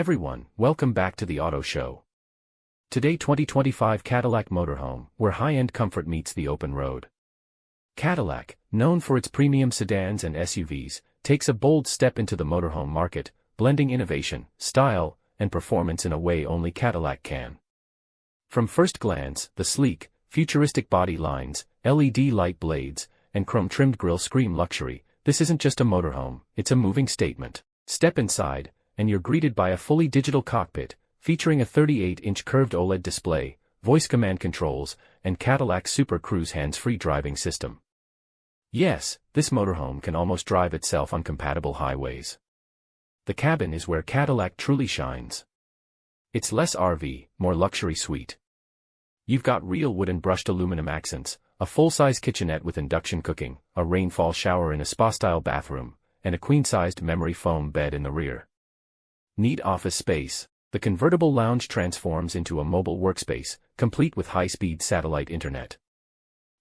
everyone, welcome back to the Auto Show. Today 2025 Cadillac Motorhome, where high-end comfort meets the open road. Cadillac, known for its premium sedans and SUVs, takes a bold step into the motorhome market, blending innovation, style, and performance in a way only Cadillac can. From first glance, the sleek, futuristic body lines, LED light blades, and chrome-trimmed grille scream luxury. This isn't just a motorhome, it's a moving statement. Step inside, and you're greeted by a fully digital cockpit, featuring a 38-inch curved OLED display, voice command controls, and Cadillac's Super Cruise hands-free driving system. Yes, this motorhome can almost drive itself on compatible highways. The cabin is where Cadillac truly shines. It's less RV, more luxury suite. You've got real wood and brushed aluminum accents, a full-size kitchenette with induction cooking, a rainfall shower in a spa-style bathroom, and a queen-sized memory foam bed in the rear. Neat office space. The convertible lounge transforms into a mobile workspace, complete with high-speed satellite internet.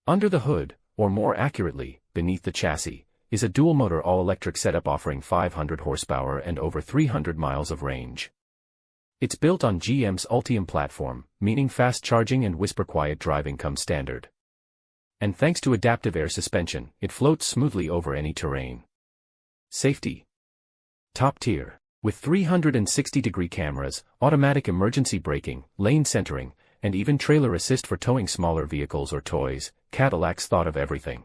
Under the hood, or more accurately, beneath the chassis, is a dual-motor all-electric setup offering 500 horsepower and over 300 miles of range. It's built on GM's Ultium platform, meaning fast charging and whisper-quiet driving come standard. And thanks to adaptive air suspension, it floats smoothly over any terrain. Safety. Top tier. With 360-degree cameras, automatic emergency braking, lane centering, and even trailer assist for towing smaller vehicles or toys, Cadillac's thought of everything.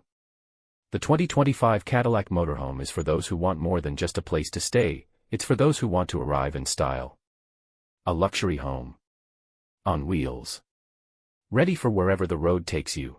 The 2025 Cadillac Motorhome is for those who want more than just a place to stay, it's for those who want to arrive in style. A luxury home. On wheels. Ready for wherever the road takes you.